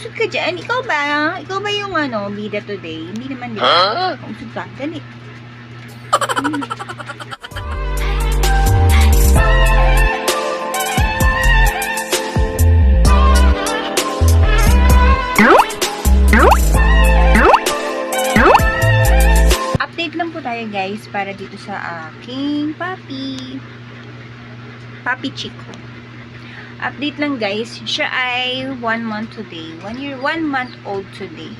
usod ka dyan. Ikaw ba? Ikaw ba yung bida today? Hindi naman, di ba? Usod ka. Dali. Update lang po tayo guys para dito sa aking Papi Chico. Update lang guys, siya ay 1 month today. 1 month old today.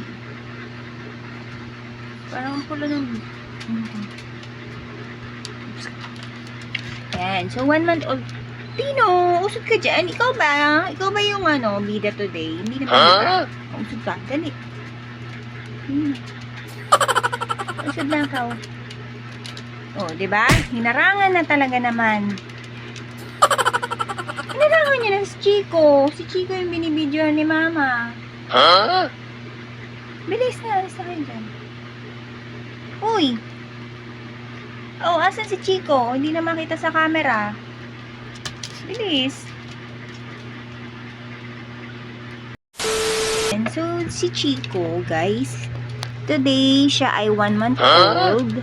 Parang pula ng... Ayan, so 1 month old. Tino, usod ka dyan. Ikaw ba? Ikaw ba yung bida today? Hindi naman, diba? Usod ka, dali. Usod lang ka. Oh, diba? Hinarangan na talaga naman. Hinarangan niya na si Chico. Si Chico yung binibidyohan ni Mama. Bilis na, alis na kayo dyan. Uy! Oh, asan si Chico? Hindi na makita sa camera. Bilis. And so, si Chico, guys, today, siya ay 1 month old.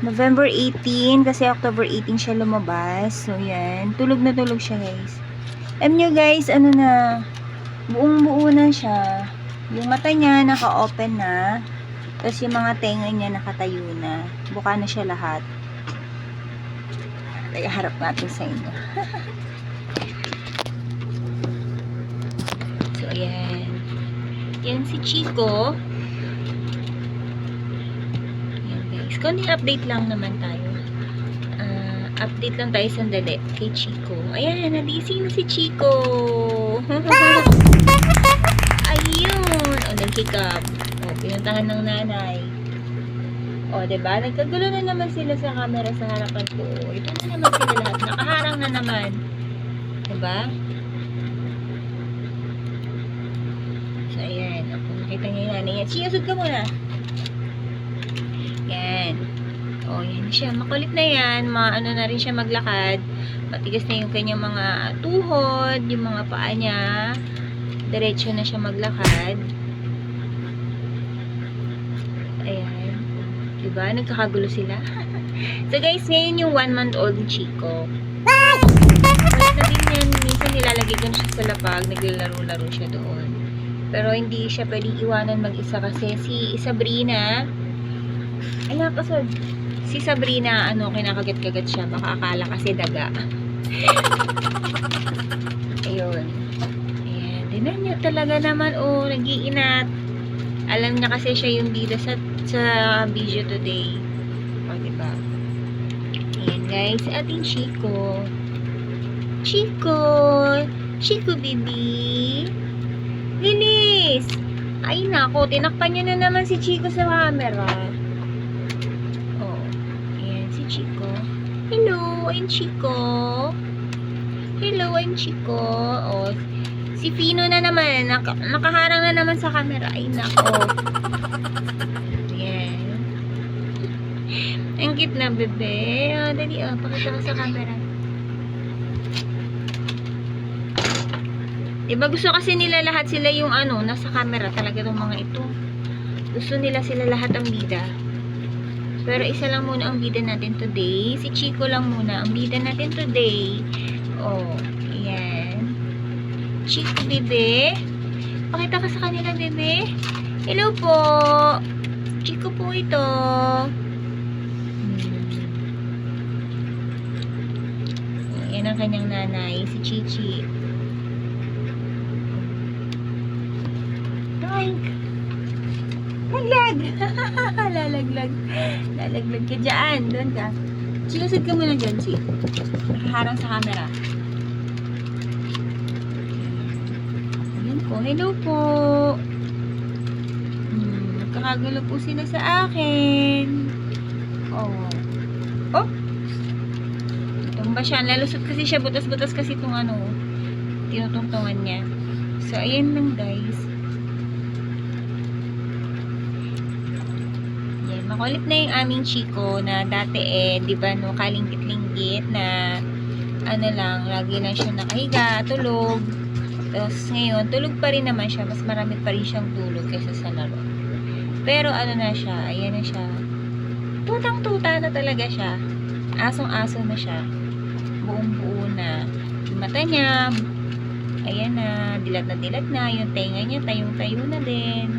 November 18, kasi October 18 siya lumabas. So, yan. Tulog na tulog siya, guys. Alam nyo, guys, buong-buo na siya. Yung mata niya, naka-open na. Tapos, yung mga tenga niya, nakatayo na. Buka na siya lahat. Kaya harap natin sa inyo. So, ayan. Yan si Chico. Konting update lang naman tayo. Update lang tayo sandali kay Chico. Ayan, nagising na si Chico. Ayun. O, nagkikab. O, pinuntahan ng nanay. O, diba? Nagkagulo na naman sila sa camera sa harapan ko. Ito na naman sila lahat. Nakaharang na naman. Diba? So, ayan. O, nakita niya yung nanay. Siyasod ka muna. Yan. O, yan siya. Makulit na yan. Ano na rin siya maglakad. Matigas na yung kanyang mga tuhod, yung mga paa niya. Diretso na siya maglakad. Ayan. Diba? Nagkakagulo sila. So, guys, ngayon yung 1 month old ni Chico. Makulit na din yan. Minsan nilalagay ko na siya sa lapag. Naglalaro-laro siya doon. Pero hindi siya pwedeng iwanan mag-isa kasi si Sabrina... Ay, nakasod. Si Sabrina, kinakagat-kagat siya. Baka akala kasi daga. Ayun. Ayan. Dinan niya talaga naman, nag-iinat. Alam niya kasi siya yung bida sa video today. O, diba? Ayan, guys. Ating Chico. Chico, baby. Lilis! Ay, nako. Tinakpan niya na naman si Chico sa camera. Chico. Hello, I'm Chico. Hello, I'm Chico. Oh, si Fino na naman. Nakaharang na naman sa camera. Ay, nako. Yan. Ang cute na, bebe. Dali, pakita ko sa camera. Diba gusto kasi nila lahat sila yung nasa camera talaga ng mga ito. Gusto nila sila lahat ang bida. Pero isa lang muna ang bida natin today. Si Chico lang muna ang bida natin today. Oh, ayan. Chico, bebe. Pakita ka sa kanila, bebe. Hello po. Chico po ito. Ayan ang kanyang nanay, si Chichi. Naglag! Lalaglag ka dyan. Doon ka. Silusod ka muna dyan, si. Nakaharang sa camera. Ayan po. Hello po. Nagkakagulo po sila sa akin. Oh. Tumba siya. Lalusot kasi siya. Butas-butas kasi itong tinutungtungan niya. So, ayan lang guys. Makulit na yung aming Chico na dati di ba, kalingkit-linggit na lagi lang siya nakahiga, tulog. Tapos ngayon, tulog pa rin naman siya. Mas marami pa rin siyang tulog kaysa sa laro. Pero ano na siya, ayan na siya. Tutang-tuta na talaga siya. Asong-aso na siya. Buong-buo na. Yung mata niya, ayan na, dilat na. Yung tenga niya, tayong-tayo na din.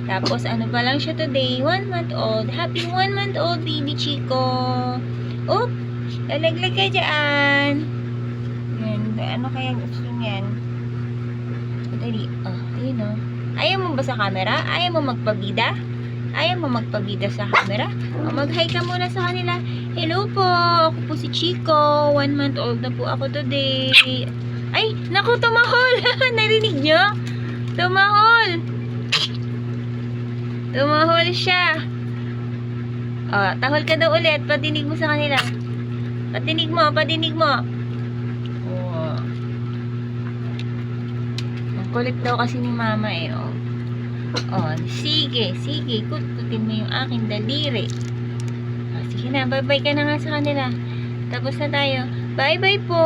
Tapos, ano pa lang siya today? 1 month old. Happy 1 month old, baby Chico. Oop! Lalaglag ka dyan. Yan. Ano kaya gusto niyan? Dali. Oh, ayun o. Ayaw mo ba sa camera? Ayaw mo magpabida? Ayaw mo magpabida sa camera? O, mag-hi ka muna sa kanila. Hello po! Ako po si Chico. 1 month old na po ako today. Ay! Naku, tumahol! Narinig nyo? Tumahol! Tumahol siya. O, tahol ka daw ulit. Patinig mo sa kanila. Patinig mo. O. Ang kulit daw kasi ni mama eh. O. Oh, sige. Kututin mo yung aking daliri. Oh, sige na, bye-bye ka na nga sa kanila. Tapos na tayo. Bye-bye po.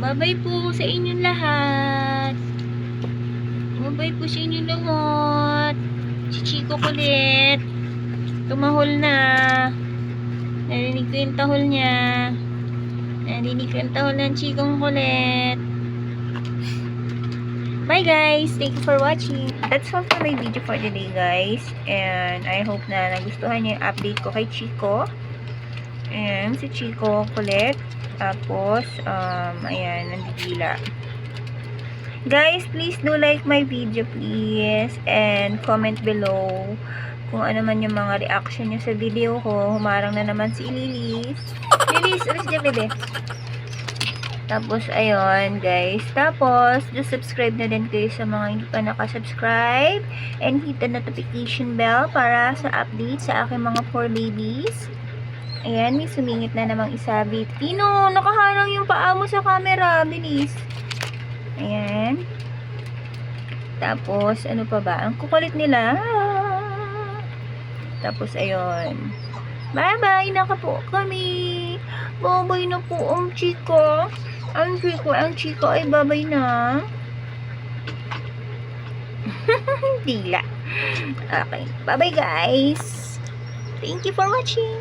Bye-bye po sa inyong lahat. Bye-bye po sa inyong lahat. Si Chico kulit. Tumahol na. Narinig ko yung tahol niya. Narinig ko yung tahol ng Chicong kulit. Bye guys! Thank you for watching. That's all for my video for today guys. And I hope na nagustuhan niyo yung update ko kay Chico. And si Chico kulit. Tapos, ayan, nandidila. Guys, please do like my video please. And comment below kung ano man yung mga reaction niyo sa video ko. Humarang na naman si Lilis. Lilis, alas dyan bebe. Tapos, ayun, guys. Tapos, just subscribe na din kayo sa mga hindi pa nakasubscribe. And hit the notification bell para sa update sa aking mga 4 babies. Ayan, may sumingit na namang isa. Tino, nakaharang yung paa mo sa camera. Bilis. Ayan. Tapos, ano pa ba? Ang kukulit nila. Tapos, ayun. Bye-bye. Nakapo kami. Bye-bye na po ang Chico. Ang Chico ay babay na. Dila. Okay. Bye-bye guys. Thank you for watching.